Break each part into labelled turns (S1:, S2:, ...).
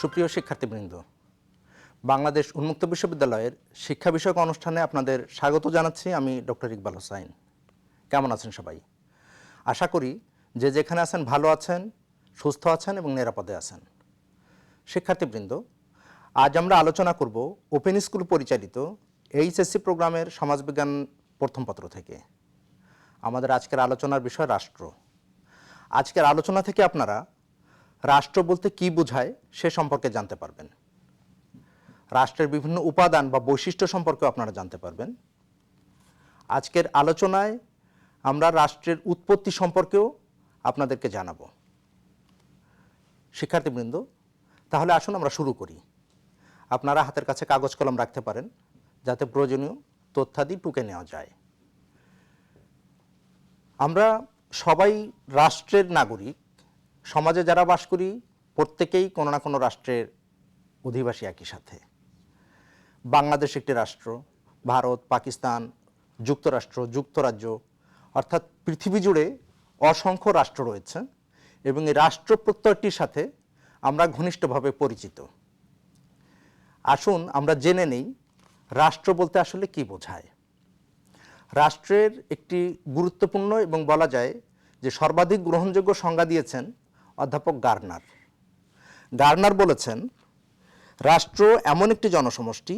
S1: সুপ্রিয় শিক্ষার্থীবৃন্দ, বাংলাদেশ উন্মুক্ত বিশ্ববিদ্যালয়ের শিক্ষা বিষয়ক অনুষ্ঠানে আপনাদের স্বাগত জানাচ্ছি। আমি ডক্টর ইকবাল হোসাইন। কেমন আছেন সবাই? আশা করি যে যেখানে আছেন ভালো আছেন, সুস্থ আছেন এবং নিরাপদে আছেন। শিক্ষার্থীবৃন্দ, আজ আমরা আলোচনা করব ওপেন স্কুল পরিচালিত এইচএসসি প্রোগ্রামের সমাজবিজ্ঞান প্রথম পত্র থেকে। আমাদের আজকের আলোচনার বিষয় রাষ্ট্র। আজকের আলোচনা থেকে আপনারা রাষ্ট্র বলতে কী বোঝায় সে সম্পর্কে জানতে পারবেন। রাষ্ট্রের বিভিন্ন উপাদান বা বৈশিষ্ট্য সম্পর্কেও আপনারা জানতে পারবেন। আজকের আলোচনায় আমরা রাষ্ট্রের উৎপত্তি সম্পর্কেও আপনাদেরকে জানাবো। শিক্ষার্থীবৃন্দ, তাহলে আসুন আমরা শুরু করি। আপনারা হাতের কাছে কাগজ কলম রাখতে পারেন যাতে প্রয়োজনীয় তথ্যাদি টুকে নেওয়া যায়। আমরা সবাই রাষ্ট্রের নাগরিক। সমাজে যারা বাস করি প্রত্যেকেই কোনো না কোনো রাষ্ট্রের অধিবাসী একই সাথে। বাংলাদেশ একটি রাষ্ট্র, ভারত, পাকিস্তান, যুক্তরাষ্ট্র, যুক্তরাজ্য অর্থাৎ পৃথিবী জুড়ে অসংখ্য রাষ্ট্র রয়েছে এবং এই রাষ্ট্র প্রত্যয়টির সাথে আমরা ঘনিষ্ঠভাবে পরিচিত। আসুন আমরা জেনে নেই রাষ্ট্র বলতে আসলে কী বোঝায়। রাষ্ট্রের একটি গুরুত্বপূর্ণ এবং বলা যায় যে সর্বাধিক গ্রহণযোগ্য সংজ্ঞা দিয়েছেন অধ্যাপক গার্নার। গার্নার বলেছেন, রাষ্ট্র এমন একটি জনসমষ্টি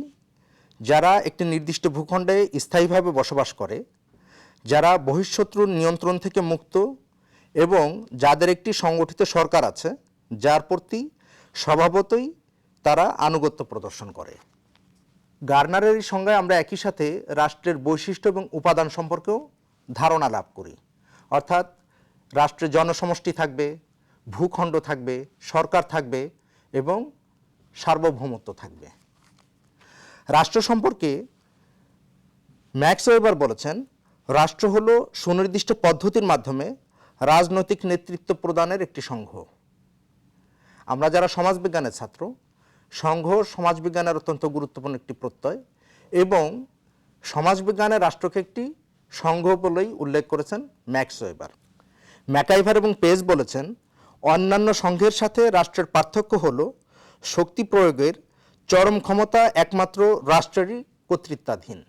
S1: যারা একটি নির্দিষ্ট ভূখণ্ডে স্থায়ীভাবে বসবাস করে, যারা বহিঃশত্রুর নিয়ন্ত্রণ থেকে মুক্ত এবং যাদের একটি সংগঠিত সরকার আছে যার প্রতি স্বভাবতই তারা আনুগত্য প্রদর্শন করে। গার্নারের এই সংজ্ঞায় আমরা একই সাথে রাষ্ট্রের বৈশিষ্ট্য এবং উপাদান সম্পর্কেও ধারণা লাভ করি। অর্থাৎ রাষ্ট্রের জনসমষ্টি থাকবে, ভূখণ্ড থাকবে, সরকার থাকবে এবং সার্বভৌমত্ব থাকবে। রাষ্ট্র সম্পর্কে ম্যাক্স ওয়েবার বলেছেন, রাষ্ট্র হলো সুনির্দিষ্ট পদ্ধতির মাধ্যমে রাজনৈতিক নেতৃত্ব প্রদানের একটি সংঘ। আমরা যারা সমাজবিজ্ঞানের ছাত্র, সংঘ সমাজবিজ্ঞানের অত্যন্ত গুরুত্বপূর্ণ একটি প্রত্যয় এবং সমাজবিজ্ঞানের রাষ্ট্রকে একটি সংঘ বলেই উল্লেখ করেছেন ম্যাক্স ওয়েবার। ম্যাকাইভার এবং পেজ বলেছেন, অন্যান্য সংঘের সাথে রাষ্ট্রের পার্থক্য হল শক্তি প্রয়োগের চরম ক্ষমতা একমাত্র রাষ্ট্রেরই কর্তৃত্বাধীন।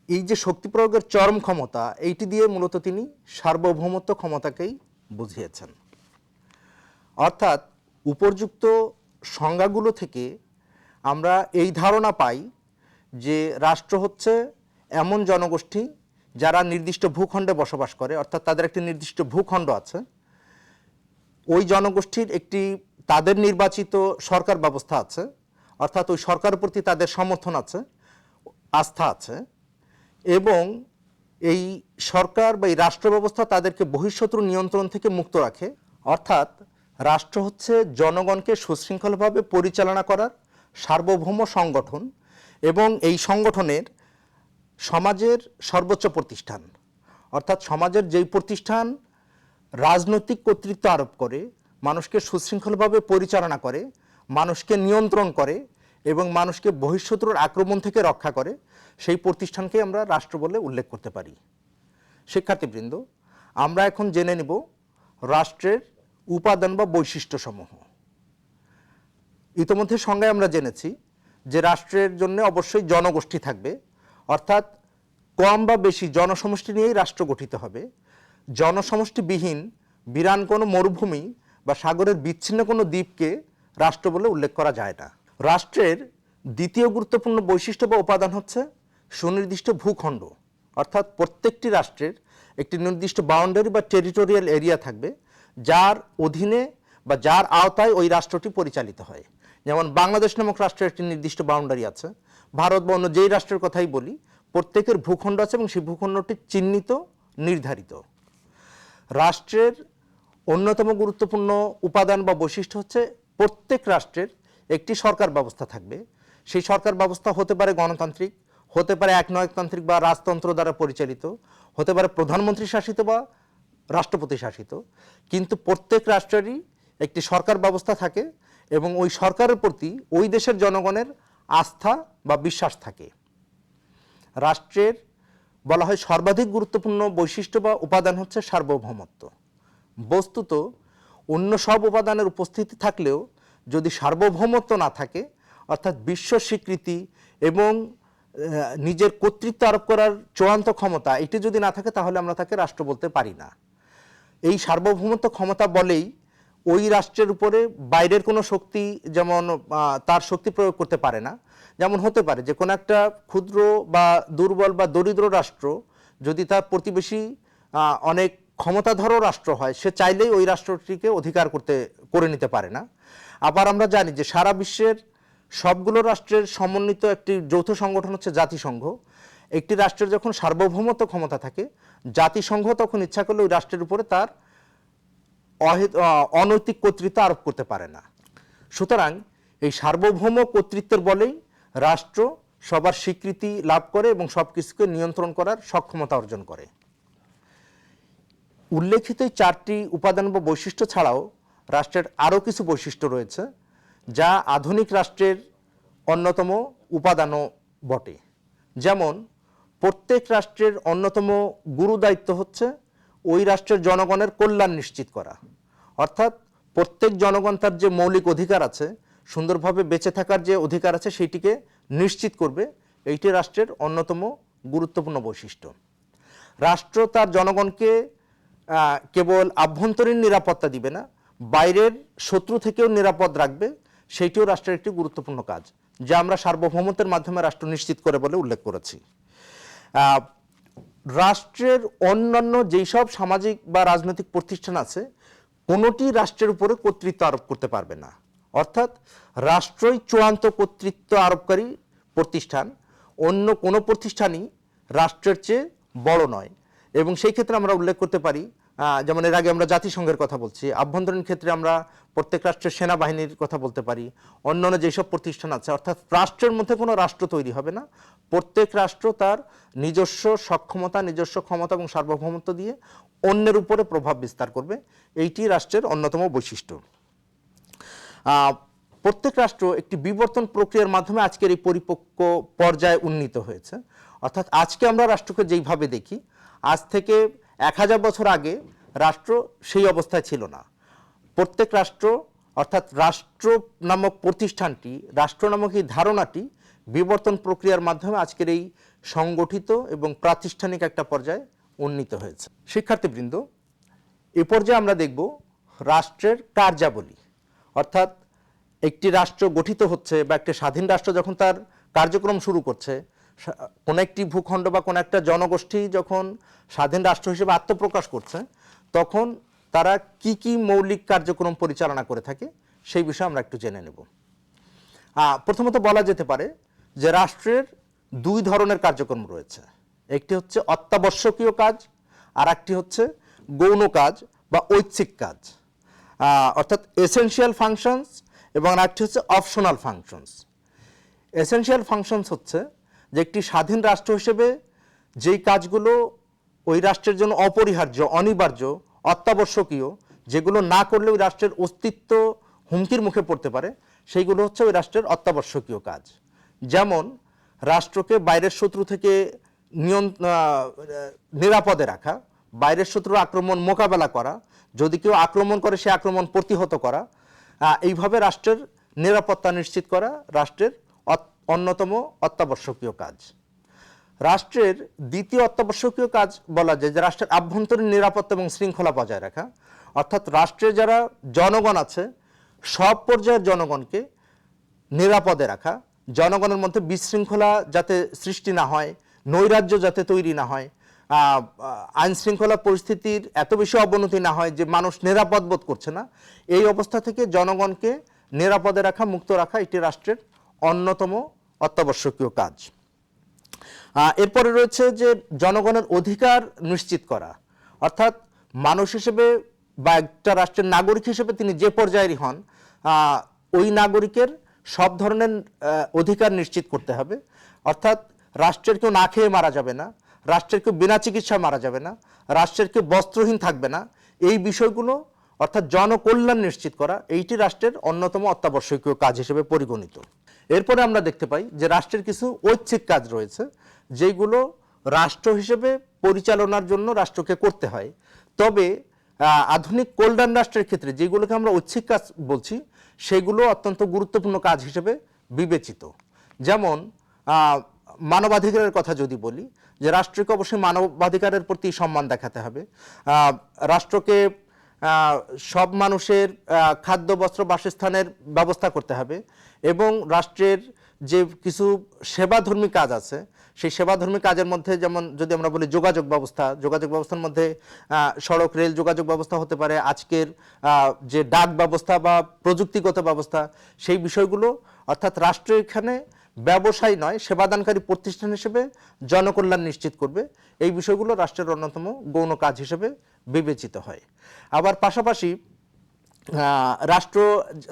S1: এই যে শক্তি প্রয়োগের চরম ক্ষমতা, এইটি দিয়ে মূলত তিনি সার্বভৌমত্ব ক্ষমতাকেই বুঝিয়েছেন। অর্থাৎ উপর্যুক্ত সংজ্ঞাগুলো থেকে আমরা এই ধারণা পাই যে রাষ্ট্র হচ্ছে এমন জনগোষ্ঠী যারা নির্দিষ্ট ভূখণ্ডে বসবাস করে, অর্থাৎ তাদের একটি নির্দিষ্ট ভূখণ্ড আছে, ওই জনগোষ্ঠীর একটি তাদের নির্বাচিত সরকার ব্যবস্থা আছে, অর্থাৎ ওই সরকারের প্রতি তাদের সমর্থন আছে, আস্থা আছে এবং এই সরকার বা এই রাষ্ট্র ব্যবস্থা তাদেরকে বহিঃশত্রু নিয়ন্ত্রণ থেকে মুক্ত রাখে। অর্থাৎ রাষ্ট্র হচ্ছে জনগণকে সুশৃঙ্খলভাবে পরিচালনা করার সার্বভৌম সংগঠন এবং এই সংগঠনের সমাজের সর্বোচ্চ প্রতিষ্ঠান। অর্থাৎ সমাজের যেই প্রতিষ্ঠান রাজনৈতিক কর্তৃত্ব আরোপ করে, মানুষকে সুশৃঙ্খলভাবে পরিচালনা করে, মানুষকে নিয়ন্ত্রণ করে এবং মানুষকে বহিঃশত্রুর আক্রমণ থেকে রক্ষা করে, সেই প্রতিষ্ঠানকে আমরা রাষ্ট্র বলে উল্লেখ করতে পারি। শিক্ষার্থীবৃন্দ, আমরা এখন জেনে নেব রাষ্ট্রের উপাদান বা বৈশিষ্ট্যসমূহ। ইতোমধ্যে সংজ্ঞায় আমরা জেনেছি যে রাষ্ট্রের জন্য অবশ্যই জনগোষ্ঠী থাকবে, অর্থাৎ কম বা বেশি জনসমষ্টি নিয়েই রাষ্ট্র গঠিত হবে। জনসমষ্টিবিহীন বিরান কোনো মরুভূমি বা সাগরের বিচ্ছিন্ন কোনো দ্বীপকে রাষ্ট্র বলে উল্লেখ করা যায় না। রাষ্ট্রের দ্বিতীয় গুরুত্বপূর্ণ বৈশিষ্ট্য বা উপাদান হচ্ছে সুনির্দিষ্ট ভূখণ্ড। অর্থাৎ প্রত্যেকটি রাষ্ট্রের একটি নির্দিষ্ট বাউন্ডারি বা টেরিটোরিয়াল এরিয়া থাকবে যার অধীনে বা যার আওতায় ওই রাষ্ট্রটি পরিচালিত হয়। যেমন বাংলাদেশ নামক রাষ্ট্রের একটি নির্দিষ্ট বাউন্ডারি আছে, ভারত বা অন্য যেই রাষ্ট্রের কথাই বলি প্রত্যেকের ভূখণ্ড আছে এবং সেই ভূখণ্ডটি চিহ্নিত, নির্ধারিত। রাষ্ট্রের অন্যতম গুরুত্বপূর্ণ উপাদান বা বৈশিষ্ট্য হচ্ছে প্রত্যেক রাষ্ট্রের একটি সরকার ব্যবস্থা থাকবে। সেই সরকার ব্যবস্থা হতে পারে গণতান্ত্রিক, হতে পারে একনায়কতান্ত্রিক বা রাজতন্ত্র দ্বারা পরিচালিত, হতে পারে প্রধানমন্ত্রী শাসিত বা রাষ্ট্রপতি শাসিত, কিন্তু প্রত্যেক রাষ্ট্রেরই একটি সরকার ব্যবস্থা থাকে এবং ওই সরকারের প্রতি ওই দেশের জনগণের আস্থা বা বিশ্বাস থাকে। রাষ্ট্রের বলা হয় সর্বাধিক গুরুত্বপূর্ণ বৈশিষ্ট্য বা উপাদান হচ্ছে সার্বভৌমত্ব। বস্তুত অন্য সব উপাদানের উপস্থিতি থাকলেও যদি সার্বভৌমত্ব না থাকে, অর্থাৎ বিশ্ব স্বীকৃতি এবং নিজের কর্তৃত্ব আরোপ করার চূড়ান্ত ক্ষমতা এটি যদি না থাকে, তাহলে আমরা তাকে রাষ্ট্র বলতে পারি না। এই সার্বভৌমত্ব ক্ষমতা বলেই ওই রাষ্ট্রের উপরে বাইরের কোনো শক্তি যেমন তার শক্তি প্রয়োগ করতে পারে না। যেমন হতে পারে যে কোনো একটা ক্ষুদ্র বা দুর্বল বা দরিদ্র রাষ্ট্র যদি তার প্রতিবেশী অনেক ক্ষমতাধর রাষ্ট্র হয়, সে চাইলেই ওই রাষ্ট্রটিকে অধিকার করে নিতে পারে না। আবার আমরা জানি যে সারা বিশ্বের সবগুলো রাষ্ট্রের সমন্বিত একটি যৌথ সংগঠন হচ্ছে জাতিসংঘ। একটি রাষ্ট্রের যখন সার্বভৌমত্ব ক্ষমতা থাকে, জাতিসংঘ তখন ইচ্ছা করলে ওই রাষ্ট্রের উপরে তার অনৈতিক কর্তৃত্ব আরোপ করতে পারে না। সুতরাং এই সার্বভৌম কর্তৃত্বের বলেই রাষ্ট্র সবার স্বীকৃতি লাভ করে এবং সব কিছুকে নিয়ন্ত্রণ করার সক্ষমতা অর্জন করে। উল্লেখিত এই 4টি উপাদান বা বৈশিষ্ট্য ছাড়াও রাষ্ট্রের আরও কিছু বৈশিষ্ট্য রয়েছে, যা আধুনিক রাষ্ট্রের অন্যতম উপাদানও বটে। যেমন প্রত্যেক রাষ্ট্রের অন্যতম গুরু দায়িত্ব হচ্ছে ওই রাষ্ট্রের জনগণের কল্যাণ নিশ্চিত করা। অর্থাৎ প্রত্যেক জনগণ তার যে মৌলিক অধিকার আছে, সুন্দরভাবে বেঁচে থাকার যে অধিকার আছে, সেইটিকে নিশ্চিত করবে। এইটি রাষ্ট্রের অন্যতম গুরুত্বপূর্ণ বৈশিষ্ট্য। রাষ্ট্র তার জনগণকে কেবল আভ্যন্তরীণ নিরাপত্তা দিবে না, বাইরের শত্রু থেকেও নিরাপদ রাখবে। সেইটিও রাষ্ট্রের একটি গুরুত্বপূর্ণ কাজ, যা আমরা সার্বভৌমত্বের মাধ্যমে রাষ্ট্র নিশ্চিত করে বলে উল্লেখ করেছি। রাষ্ট্রের অন্যান্য যেই সব সামাজিক বা রাজনৈতিক প্রতিষ্ঠান আছে, কোনোটি রাষ্ট্রের উপরে কর্তৃত্ব আরোপ করতে পারবে না। অর্থাৎ রাষ্ট্রই চূড়ান্ত কর্তৃত্ব আরোপকারী প্রতিষ্ঠান, অন্য কোনো প্রতিষ্ঠানই রাষ্ট্রের চেয়ে বড় নয়। এবং সেই ক্ষেত্রে আমরা উল্লেখ করতে পারি, যেমন এর আগে আমরা জাতিসংঘের কথা বলছি, আভ্যন্তরীণ ক্ষেত্রে আমরা প্রত্যেক রাষ্ট্রের সেনাবাহিনীর কথা বলতে পারি। অন্যান্য যেসব প্রতিষ্ঠান আছে, অর্থাৎ রাষ্ট্রের মধ্যে কোনো রাষ্ট্র তৈরি হবে না, প্রত্যেক রাষ্ট্র তার নিজস্ব সক্ষমতা, নিজস্ব ক্ষমতা এবং সার্বভৌমত্ব দিয়ে অন্যের উপরে প্রভাব বিস্তার করবে। এইটি রাষ্ট্রের অন্যতম বৈশিষ্ট্য। প্রত্যেক রাষ্ট্র একটি বিবর্তন প্রক্রিয়ার মাধ্যমে আজকের এই পরিপক্ক পর্যায়ে উন্নীত হয়েছে। অর্থাৎ আজকে আমরা রাষ্ট্রকে যেইভাবে দেখি, আজ থেকে 1000 বছর আগে রাষ্ট্র সেই অবস্থায় ছিল না। প্রত্যেক রাষ্ট্র, অর্থাৎ রাষ্ট্র নামক প্রতিষ্ঠানটি, রাষ্ট্র নামক এই ধারণাটি বিবর্তন প্রক্রিয়ার মাধ্যমে আজকের এই সংগঠিত এবং প্রাতিষ্ঠানিক একটা পর্যায়ে উন্নীত হয়েছে। শিক্ষার্থীবৃন্দ, এ পর্যায়ে আমরা দেখব রাষ্ট্রের কার্যাবলী। অর্থাৎ একটি রাষ্ট্র গঠিত হচ্ছে বা একটি স্বাধীন রাষ্ট্র যখন তার কার্যক্রম শুরু করছে, কোন একটি ভূখণ্ড বা কোন একটা জনগোষ্ঠী যখন স্বাধীন রাষ্ট্র হিসেবে আত্মপ্রকাশ করছে, তখন তারা কি কি মৌলিক কার্যক্রম পরিচালনা করে থাকে সেই বিষয়ে আমরা একটু জেনে নেব। প্রথমত বলা যেতে পারে যে রাষ্ট্রের 2 ধরনের কার্যক্রম রয়েছে। একটি হচ্ছে অত্যাবশ্যকীয় কাজ, আর একটি হচ্ছে গৌণ কাজ বা ঐচ্ছিক কাজ, অর্থাৎ এসেনশিয়াল ফাংশনস, এবং আরেকটি হচ্ছে অপশনাল ফাংশনস। এসেনশিয়াল ফাংশনস হচ্ছে যে একটি স্বাধীন রাষ্ট্র হিসেবে যেই কাজগুলো ওই রাষ্ট্রের জন্য অপরিহার্য, অনিবার্য, অত্যাবশ্যকীয়, যেগুলো না করলে ওই রাষ্ট্রের অস্তিত্ব হুমকির মুখে পড়তে পারে, সেইগুলো হচ্ছে ওই রাষ্ট্রের অত্যাবশ্যকীয় কাজ। যেমন রাষ্ট্রকে বাইরের শত্রু থেকে নিরাপদে রাখা, বাইরের শত্রুর আক্রমণ মোকাবেলা করা, যদি কেউ আক্রমণ করে সে আক্রমণ প্রতিহত করা, এইভাবে রাষ্ট্রের নিরাপত্তা নিশ্চিত করা রাষ্ট্রের অন্যতম অত্যাবশ্যকীয় কাজ। রাষ্ট্রের দ্বিতীয় অত্যাবশ্যকীয় কাজ বলা যায় যে রাষ্ট্রের আভ্যন্তরীণ নিরাপত্তা এবং শৃঙ্খলা বজায় রাখা। অর্থাৎ রাষ্ট্রের যারা জনগণ আছে, সব পর্যায়ের জনগণকে নিরাপদে রাখা, জনগণের মধ্যে বিশৃঙ্খলা যাতে সৃষ্টি না হয়, নৈরাজ্য যাতে তৈরি না হয়, আইন শৃঙ্খলা পরিস্থিতির এত বেশি অবনতি না হয় যে মানুষ নিরাপদ বোধ করছে না, এই অবস্থা থেকে জনগণকে নিরাপদে রাখা, মুক্ত রাখা, এটি রাষ্ট্রের অন্যতম অত্যাবশ্যকীয় কাজ। এরপরে রয়েছে যে জনগণের অধিকার নিশ্চিত করা। অর্থাৎ মানুষ হিসেবে বা একটা রাষ্ট্রের নাগরিক হিসেবে তিনি যে পর্যায়েরই হন, ওই নাগরিকের সব ধরনের অধিকার নিশ্চিত করতে হবে। অর্থাৎ রাষ্ট্রের কেউ না খেয়ে মারা যাবে না, রাষ্ট্রের কেউ বিনা চিকিৎসায় মারা যাবে না, রাষ্ট্রের কেউ বস্ত্রহীন থাকবে না। এই বিষয়গুলো, অর্থাৎ জনকল্যাণ নিশ্চিত করা, এইটি রাষ্ট্রের অন্যতম অত্যাবশ্যকীয় কাজ হিসেবে পরিগণিত। এরপরে আমরা দেখতে পাই যে রাষ্ট্রের কিছু ঐচ্ছিক কাজ রয়েছে, যেগুলো রাষ্ট্র হিসেবে পরিচালনার জন্য রাষ্ট্রকে করতে হয়। তবে আধুনিক কল্যাণ রাষ্ট্রের ক্ষেত্রে যেগুলোকে আমরা ঐচ্ছিক কাজ বলছি, সেগুলো অত্যন্ত গুরুত্বপূর্ণ কাজ হিসেবে বিবেচিত। যেমন মানবাধিকারের কথা যদি বলি, যে রাষ্ট্রকে অবশ্যই মানবাধিকারের প্রতি সম্মান দেখাতে হবে, রাষ্ট্রকে সব মানুষের খাদ্য বস্ত্র বাসস্থানের ব্যবস্থা করতে হবে, এবং রাষ্ট্রের যে কিছু সেবাধর্মী কাজ আছে সেই সেবাধর্মী কাজের মধ্যে, যেমন যদি আমরা বলি যোগাযোগ ব্যবস্থার মধ্যে সড়ক রেল যোগাযোগ ব্যবস্থা হতে পারে, আজকের যে ডাক ব্যবস্থা বা প্রযুক্তিগত ব্যবস্থা, সেই বিষয়গুলো, অর্থাৎ রাষ্ট্র এখানে ব্যবসায় নয় সেবাদানকারী প্রতিষ্ঠান হিসেবে জনকল্যাণ নিশ্চিত করবে, এই বিষয়গুলো রাষ্ট্রের অন্যতম গৌণ কাজ হিসেবে বিবেচিত হয়। আবার পাশাপাশি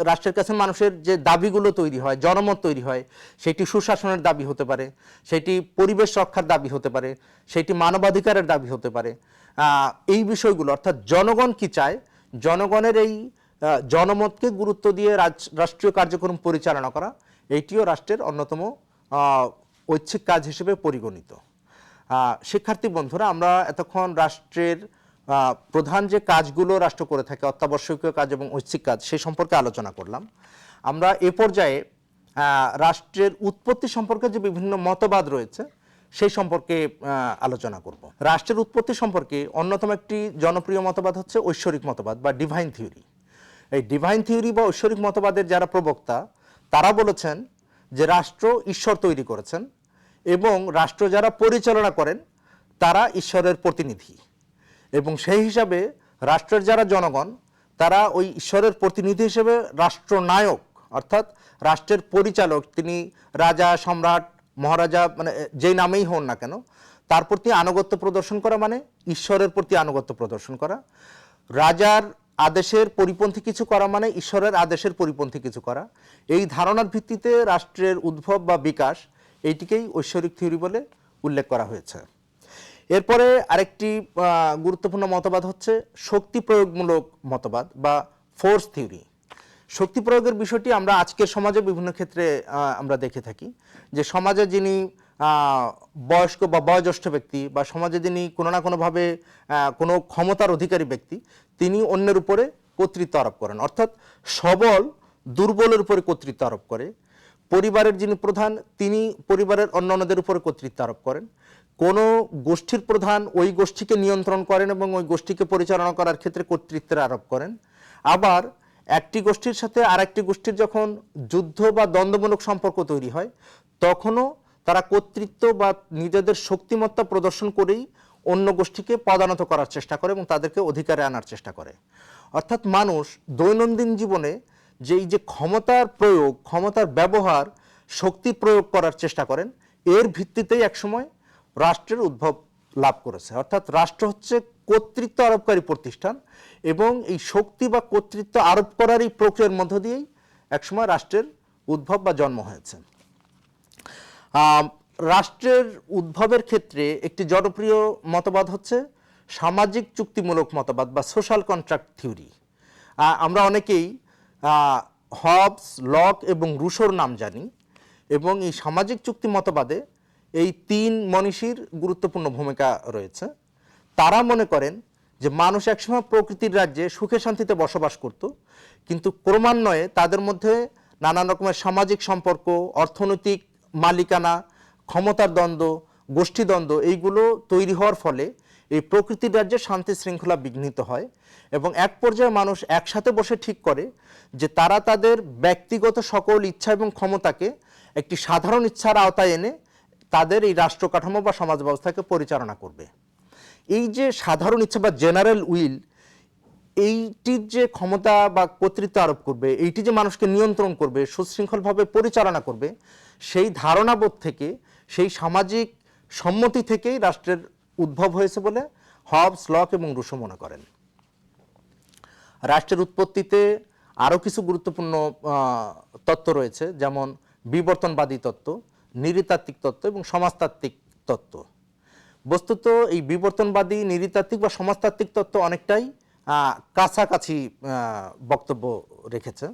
S1: রাষ্ট্রের কাছে মানুষের যে দাবিগুলো তৈরি হয়, জনমত তৈরি হয়, সেটি সুশাসনের দাবি হতে পারে, সেটি পরিবেশ রক্ষার দাবি হতে পারে, সেটি মানবাধিকারের দাবি হতে পারে। এই বিষয়গুলো, অর্থাৎ জনগণ কি চায়, জনগণের এই জনমতকে গুরুত্ব দিয়ে রাষ্ট্রীয় কার্যক্রম পরিচালনা করা, এইটিও রাষ্ট্রের অন্যতম ঐচ্ছিক কাজ হিসেবে পরিগণিত। শিক্ষার্থী বন্ধুরা, আমরা এতক্ষণ রাষ্ট্রের প্রধান যে কাজগুলো রাষ্ট্র করে থাকে, অত্যাবশ্যকীয় কাজ এবং ঐচ্ছিক কাজ, সেই সম্পর্কে আলোচনা করলাম। আমরা এ পর্যায়ে রাষ্ট্রের উৎপত্তি সম্পর্কে যে বিভিন্ন মতবাদ রয়েছে সেই সম্পর্কে আলোচনা করব। রাষ্ট্রের উৎপত্তি সম্পর্কে অন্যতম একটি জনপ্রিয় মতবাদ হচ্ছে ঐশ্বরিক মতবাদ বা ডিভাইন থিওরি। এই ডিভাইন থিওরি বা ঐশ্বরিক মতবাদের যারা প্রবক্তা, তারা বলেছেন যে রাষ্ট্র ঈশ্বর তৈরি করেছেন এবং রাষ্ট্র যারা পরিচালনা করেন তারা ঈশ্বরের প্রতিনিধি, এবং সেই হিসাবে রাষ্ট্রের যারা জনগণ তারা ওই ঈশ্বরের প্রতিনিধি হিসেবে রাষ্ট্রনায়ক, অর্থাৎ রাষ্ট্রের পরিচালক, তিনি রাজা, সম্রাট, মহারাজা, মানে যেই নামেই হন না কেন, তার প্রতি আনুগত্য প্রদর্শন করা মানে ঈশ্বরের প্রতি আনুগত্য প্রদর্শন করা। রাজার আদেশের পরিপন্থী কিছু করা মানে ঈশ্বরের আদেশের পরিপন্থী কিছু করা। এই ধারণার ভিত্তিতে রাষ্ট্রের উদ্ভব বা বিকাশ, এইটিকেই ঐশ্বরিক থিওরি বলে উল্লেখ করা হয়েছে। এরপরে আরেকটি গুরুত্বপূর্ণ মতবাদ হচ্ছে শক্তি প্রয়োগমূলক মতবাদ বা ফোর্স থিওরি। শক্তি প্রয়োগের বিষয়টি আমরা আজকের সমাজে বিভিন্ন ক্ষেত্রে আমরা দেখে থাকি, যে সমাজে যিনি বয়স্ক বা বয়োজ্যেষ্ঠ ব্যক্তি বা সমাজে যিনি কোনো না কোনোভাবে কোনো ক্ষমতার অধিকারী ব্যক্তি, তিনি অন্যের উপরে কর্তৃত্ব আরোপ করেন, অর্থাৎ সবল দুর্বলের উপরে কর্তৃত্ব আরোপ করে। পরিবারের যিনি প্রধান, তিনি পরিবারের অন্যান্যদের উপরে কর্তৃত্ব আরোপ করেন। কোনো গোষ্ঠীর প্রধান ওই গোষ্ঠীকে নিয়ন্ত্রণ করেন এবং ওই গোষ্ঠীকে পরিচালনা করার ক্ষেত্রে কর্তৃত্বের আরোপ করেন। আবার একটি গোষ্ঠীর সাথে আরেকটি গোষ্ঠীর যখন যুদ্ধ বা দ্বন্দ্বমূলক সম্পর্ক তৈরি হয়, তখনও তারা কর্তৃত্ব বা নিজেদের শক্তিমত্তা প্রদর্শন করেই অন্য গোষ্ঠীকে পদানত করার চেষ্টা করে এবং তাদেরকে অধিকারে আনার চেষ্টা করে। অর্থাৎ মানুষ দৈনন্দিন জীবনে যেই যে ক্ষমতার প্রয়োগ, ক্ষমতার ব্যবহার, শক্তি প্রয়োগ করার চেষ্টা করেন, এর ভিত্তিতেই একসময় রাষ্ট্রের উদ্ভব লাভ করেছে। অর্থাৎ রাষ্ট্র হচ্ছে কর্তৃত্ব আরোপকারী প্রতিষ্ঠান, এবং এই শক্তি বা কর্তৃত্ব আরোপ করার এই প্রক্রিয়ার মধ্য দিয়েই একসময় রাষ্ট্রের উদ্ভব বা জন্ম হয়েছে। রাষ্ট্রের উদ্ভবের ক্ষেত্রে একটি জনপ্রিয় মতবাদ হচ্ছে সামাজিক চুক্তিমূলক মতবাদ বা সোশ্যাল কন্ট্রাক্ট থিওরি। আমরা অনেকেই হবস, লক এবং রুশোর নাম জানি, এবং এই সামাজিক চুক্তি মতবাদে এই তিন মনীষীর গুরুত্বপূর্ণ ভূমিকা রয়েছে। তারা মনে করেন যে মানুষ একসময় প্রকৃতির রাজ্যে সুখে শান্তিতে বসবাস করত, কিন্তু ক্রমান্বয়ে তাদের মধ্যে নানান রকমের সামাজিক সম্পর্ক, অর্থনৈতিক মালিকানা, ক্ষমতার দ্বন্দ্ব, গোষ্ঠীদ্বন্দ্ব, এইগুলো তৈরি হওয়ার ফলে এই প্রকৃতির রাজ্যে শান্তি শৃঙ্খলা বিঘ্নিত হয়, এবং এক পর্যায়ে মানুষ একসাথে বসে ঠিক করে যে তারা তাদের ব্যক্তিগত সকল ইচ্ছা এবং ক্ষমতাকে একটি সাধারণ ইচ্ছার আওতায় এনে তাদের এই রাষ্ট্র কাঠামো বা সমাজ ব্যবস্থাকে পরিচালনা করবে। এই যে সাধারণ ইচ্ছা বা জেনারেল উইল, এইটির যে ক্ষমতা বা কর্তৃত্ব আরোপ করবে, এইটি যে মানুষকে নিয়ন্ত্রণ করবে, সুশৃঙ্খলভাবে পরিচালনা করবে, সেই ধারণাবোধ থেকে, সেই সামাজিক সম্মতি থেকেই রাষ্ট্রের উদ্ভব হয়েছে বলে হবস, লক এবং রুশো মনে করেন। রাষ্ট্রের উৎপত্তিতে আরও কিছু গুরুত্বপূর্ণ তত্ত্ব রয়েছে, যেমন বিবর্তনবাদী তত্ত্ব, নৃতাত্ত্বিক তত্ত্ব এবং সমাজতাত্ত্বিক তত্ত্ব। বস্তুত এই বিবর্তনবাদী, নৃতাত্ত্বিক বা সমাজতাত্ত্বিক তত্ত্ব অনেকটাই কাছাকাছি বক্তব্য রেখেছে।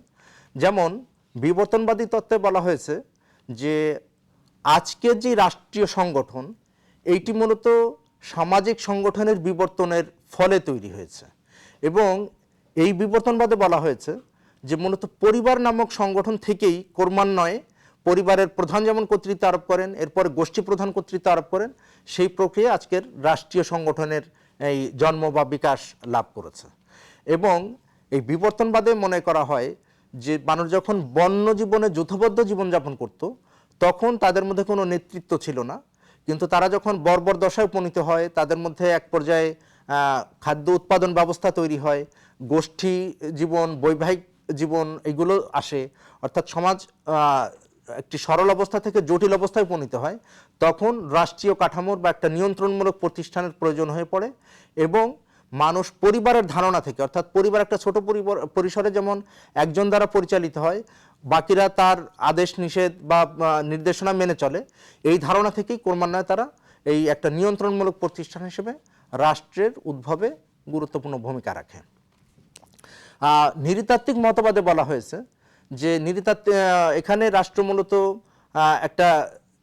S1: যেমন বিবর্তনবাদী তত্ত্বে বলা হয়েছে যে আজকের যে রাষ্ট্রীয় সংগঠন, এইটি মূলত সামাজিক সংগঠনের বিবর্তনের ফলে তৈরি হয়েছে, এবং এই বিবর্তনবাদে বলা হয়েছে যে মূলত পরিবার নামক সংগঠন থেকেই ক্রমান্বয়ে পরিবারের প্রধান যেমন কর্তৃত্ব আরোপ করেন, এরপরে গোষ্ঠী প্রধান কর্তৃত্ব আরোপ করেন, সেই প্রক্রিয়া আজকের রাষ্ট্রীয় সংগঠনের এই জন্ম বা বিকাশ লাভ করেছে। এবং এই বিবর্তনবাদে মনে করা হয় যে মানুষ যখন বন্য জীবনে যৌথবদ্ধ জীবনযাপন করত তখন তাদের মধ্যে কোনো নেতৃত্ব ছিল না, কিন্তু তারা যখন বর্বর দশায় উপনীত হয়, তাদের মধ্যে এক পর্যায়ে খাদ্য উৎপাদন ব্যবস্থা তৈরি হয়, গোষ্ঠী জীবন, বৈবাহিক জীবন এগুলো আসে, অর্থাৎ সমাজ একটি সরল অবস্থা থেকে জটিল অবস্থায় উপনীত হয়, তখন রাষ্ট্রীয় কাঠামোর বা একটা নিয়ন্ত্রণমূলক প্রতিষ্ঠানের প্রয়োজন হয়ে পড়ে। এবং মানুষ পরিবারের ধারণা থেকে, অর্থাৎ পরিবার একটা ছোট পরিসরে যেমন একজন দ্বারা পরিচালিত হয়, বাকিরা তার আদেশ নিষেধ বা নির্দেশনা মেনে চলে, এই ধারণা থেকেই ক্রমান্বয়ে তারা এই একটা নিয়ন্ত্রণমূলক প্রতিষ্ঠান হিসেবে রাষ্ট্রের উদ্ভবে গুরুত্বপূর্ণ ভূমিকা রাখে। নৃতাত্ত্বিক মতবাদে বলা হয়েছে যে এখানে রাষ্ট্র মূলত একটা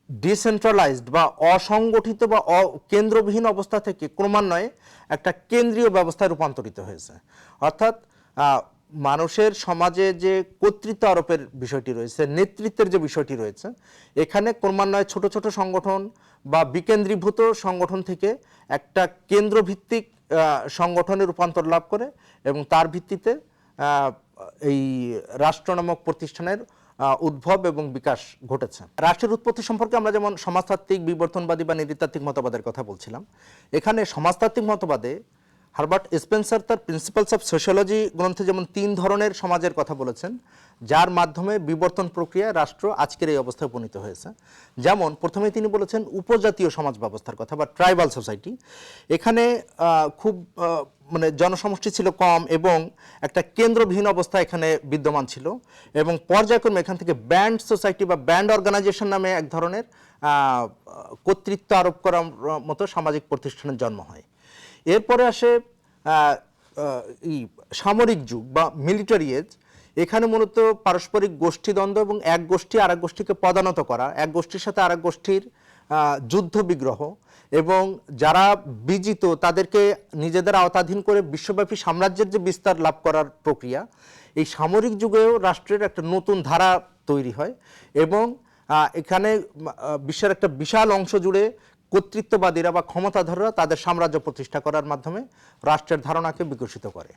S1: ডিসেন্ট্রালাইজড বা অসংগঠিত বা কেন্দ্রবিহীন অবস্থা থেকে ক্রমান্বয়ে একটা কেন্দ্রীয় ব্যবস্থায় রূপান্তরিত হয়েছে। অর্থাৎ মানুষের সমাজে যে কর্তৃত্ব আরোপের বিষয়টি রয়েছে, নেতৃত্বের যে বিষয়টি রয়েছে, এখানে ক্রমান্বয়ে ছোট ছোট সংগঠন বা বিকেন্দ্রীভূত সংগঠন থেকে একটা কেন্দ্রভিত্তিক সংগঠনে রূপান্তর লাভ করে এবং তার ভিত্তিতে এই রাষ্ট্র নামক প্রতিষ্ঠানের উদ্ভব এবং বিকাশ ঘটেছে। রাষ্ট্রের উৎপত্তি সম্পর্কে আমরা যেমন সমাজতাত্ত্বিক, বিবর্তনবাদী বা নৃতাত্ত্বিক মতবাদের কথা বলছিলাম, এখানে সমাজতাত্ত্বিক মতবাদে হারবার্ট স্পেন্সার তার প্রিন্সিপালস অফ সোশিওলজি গ্রন্থে যেমন 3 ধরনের সমাজের কথা বলেছেন, যার মাধ্যমে বিবর্তন প্রক্রিয়ায় রাষ্ট্র আজকের এই অবস্থায় উপনীত হয়েছে। যেমন প্রথমে তিনি বলেছেন উপজাতীয় সমাজ ব্যবস্থার কথা বা ট্রাইবাল সোসাইটি। এখানে খুব মানে জনসমষ্টি ছিল কম এবং একটা কেন্দ্রবিহীন অবস্থা এখানে বিদ্যমান ছিল, এবং পর্যায়ক্রমে এখান থেকে ব্যান্ড সোসাইটি বা ব্যান্ড অর্গানাইজেশন নামে এক ধরনের কর্তৃত্ব আরোপ করার মতো সামাজিক প্রতিষ্ঠানের জন্ম হয়। এরপরে আসে সামরিক যুগ বা মিলিটারি এজ। এখানে মূলত পারস্পরিক গোষ্ঠীদ্বন্দ্ব এবং এক গোষ্ঠী আরেক গোষ্ঠীকে পদানত করা, এক গোষ্ঠীর সাথে আরেক গোষ্ঠীর যুদ্ধ বিগ্রহ, এবং যারা বিজিত তাদেরকে নিজেদের আওতাধীন করে বিশ্বব্যাপী সাম্রাজ্যের যে বিস্তার লাভ করার প্রক্রিয়া, এই সামরিক যুগেও রাষ্ট্রের একটা নতুন ধারা তৈরি হয় এবং এখানে বিশ্বের একটা বিশাল অংশ জুড়ে কর্তৃত্ববাদীরা বা ক্ষমতাধররা তাদের সাম্রাজ্য প্রতিষ্ঠা করার মাধ্যমে রাষ্ট্রের ধারণাকে বিকশিত করে।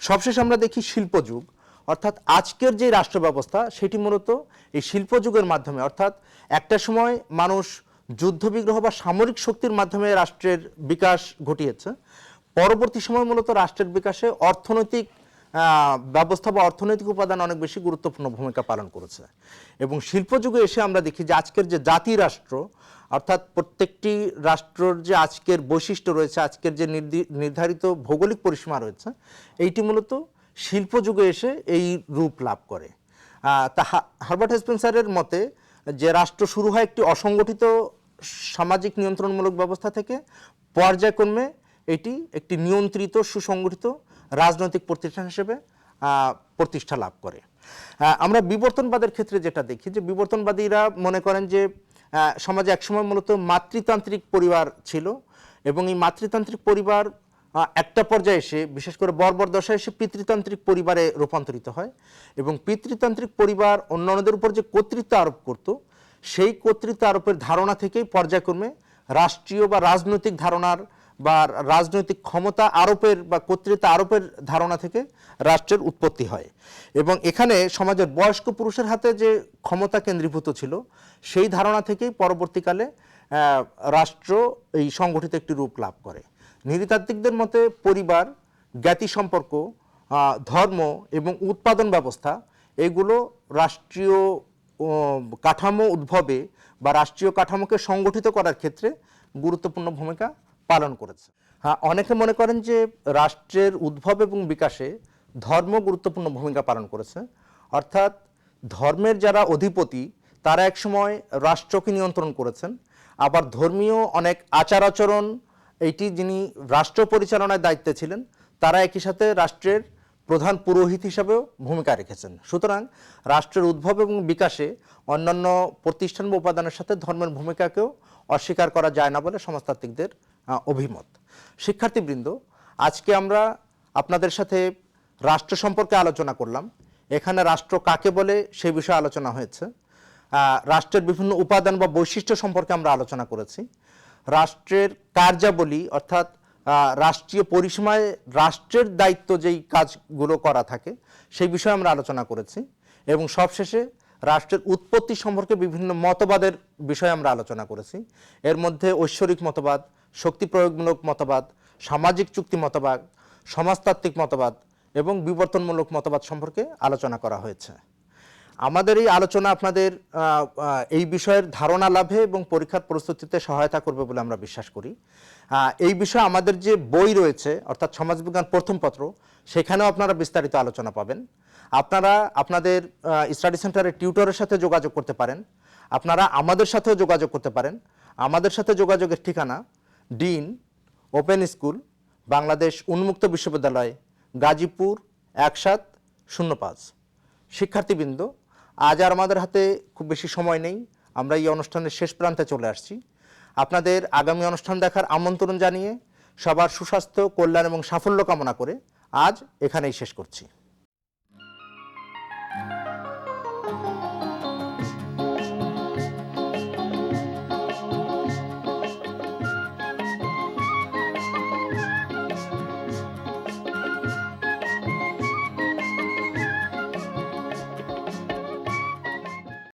S1: সবশেষে আমরা দেখি শিল্পযুগ, অর্থাৎ আজকের যে রাষ্ট্র ব্যবস্থা সেটি মূলত এই শিল্পযুগের মাধ্যমে, অর্থাৎ একটা সময় মানুষ যুদ্ধবিগ্রহ বা সামরিক শক্তির মাধ্যমে রাষ্ট্রের বিকাশ ঘটিয়েছে, পরবর্তী সময় মূলত রাষ্ট্রের বিকাশে অর্থনৈতিক ব্যবস্থা বা অর্থনৈতিক উপাদান অনেক বেশি গুরুত্বপূর্ণ ভূমিকা পালন করেছে। এবং শিল্পযুগে এসে আমরা দেখি যে আজকের যে জাতি রাষ্ট্র, অর্থাৎ প্রত্যেকটি রাষ্ট্রের যে আজকের বৈশিষ্ট্য রয়েছে, আজকের যে নির্ধারিত ভৌগোলিক পরিসীমা রয়েছে, এইটি মূলত শিল্পযুগে এসে এই রূপ লাভ করে। তা হারবার্ট স্পেন্সারের মতে যে রাষ্ট্র শুরু হয় একটি অসংগঠিত সামাজিক নিয়ন্ত্রণমূলক ব্যবস্থা থেকে, পর্যায়ক্রমে এটি একটি নিয়ন্ত্রিত সুসংগঠিত রাজনৈতিক প্রতিষ্ঠান হিসেবে প্রতিষ্ঠা লাভ করে। আমরা বিবর্তনবাদের ক্ষেত্রে যেটা দেখি যে বিবর্তনবাদীরা মনে করেন যে সমাজে একসময় মূলত মাতৃতান্ত্রিক পরিবার ছিল এবং এই মাতৃতান্ত্রিক পরিবার একটা পর্যায়ে এসে, বিশেষ করে বর্বর দশায় এসে পিতৃতান্ত্রিক পরিবারে রূপান্তরিত হয় এবং পিতৃতান্ত্রিক পরিবার অন্যান্যদের উপর যে কর্তৃত্ব আরোপ করত, সেই কর্তৃত্ব আরোপের ধারণা থেকেই পর্যায়ক্রমে রাষ্ট্রীয় বা রাজনৈতিক ধারণার বা রাজনৈতিক ক্ষমতা আরোপের বা কর্তৃত্ব আরোপের ধারণা থেকে রাষ্ট্রের উৎপত্তি হয়। এবং এখানে সমাজের বয়স্ক পুরুষের হাতে যে ক্ষমতা কেন্দ্রীভূত ছিল, সেই ধারণা থেকেই পরবর্তীকালে রাষ্ট্র এই সংগঠিত একটি রূপ লাভ করে। নৃতাত্ত্বিকদের মতে পরিবার, জ্ঞাতি সম্পর্ক, ধর্ম এবং উৎপাদন ব্যবস্থা এগুলো রাষ্ট্রীয় কাঠামো উদ্ভবে বা রাষ্ট্রীয় কাঠামোকে সংগঠিত করার ক্ষেত্রে গুরুত্বপূর্ণ ভূমিকা পালন করেছে। অনেকে মনে করেন যে রাষ্ট্রের উদ্ভব এবং বিকাশে ধর্ম গুরুত্বপূর্ণ ভূমিকা পালন করেছে, অর্থাৎ ধর্মের যারা অধিপতি তারা একসময় রাষ্ট্রকে নিয়ন্ত্রণ করেছেন, আবার ধর্মীয় অনেক আচার আচরণ এইটি যিনি রাষ্ট্র পরিচালনার দায়িত্বে ছিলেন তারা একই সাথে রাষ্ট্রের প্রধান পুরোহিত হিসাবেও ভূমিকা রেখেছেন। সুতরাং রাষ্ট্রের উদ্ভব এবং বিকাশে অন্যান্য প্রতিষ্ঠান বা উপাদানের সাথে ধর্মের ভূমিকাকেও অস্বীকার করা যায় না বলে সমাজতাত্ত্বিকদের অভিমত। শিক্ষার্থীবৃন্দ, আজকে আমরা আপনাদের সাথে রাষ্ট্র সম্পর্কে আলোচনা করলাম। এখানে রাষ্ট্র কাকে বলে সে বিষয়ে আলোচনা হয়েছে। রাষ্ট্রের বিভিন্ন উপাদান বা বৈশিষ্ট্য সম্পর্কে আমরা আলোচনা করেছি। রাষ্ট্রের কার্যাবলী অর্থাৎ রাষ্ট্রীয় পরিসীমায় রাষ্ট্রের দায়িত্ব যেই কাজগুলো করা থাকে সেই বিষয়ে আমরা আলোচনা করেছি এবং সবশেষে রাষ্ট্রের উৎপত্তি সম্পর্কে বিভিন্ন মতবাদের বিষয়ে আমরা আলোচনা করেছি। এর মধ্যে ঐশ্বরিক মতবাদ, শক্তি প্রয়োগমূলক মতবাদ, সামাজিক চুক্তি মতবাদ, সমাজতাত্ত্বিক মতবাদ এবং বিবর্তনমূলক মতবাদ সম্পর্কে আলোচনা করা হয়েছে। আমাদের এই আলোচনা আপনাদের এই বিষয়ের ধারণা লাভে এবং পরীক্ষার প্রস্তুতিতে সহায়তা করবে বলে আমরা বিশ্বাস করি। এই বিষয়ে আমাদের যে বই রয়েছে অর্থাৎ সমাজবিজ্ঞান প্রথম পত্র, সেখানেও আপনারা বিস্তারিত আলোচনা পাবেন। আপনারা আপনাদের স্টাডি সেন্টারের টিউটরের সাথে যোগাযোগ করতে পারেন। আপনারা আমাদের সাথেও যোগাযোগ করতে পারেন। আমাদের সাথে যোগাযোগের ঠিকানা ডিন, ওপেন স্কুল, বাংলাদেশ উন্মুক্ত বিশ্ববিদ্যালয়, গাজীপুর ১৭০৫। শিক্ষার্থীবৃন্দ, আজ আর আমাদের হাতে খুব বেশি সময় নেই, আমরা এই অনুষ্ঠানের শেষ প্রান্তে চলে আসছি। আপনাদের আগামী অনুষ্ঠান দেখার আমন্ত্রণ জানিয়ে সবার সুস্বাস্থ্য, কল্যাণ এবং সাফল্য কামনা করে আজ এখানেই শেষ করছি।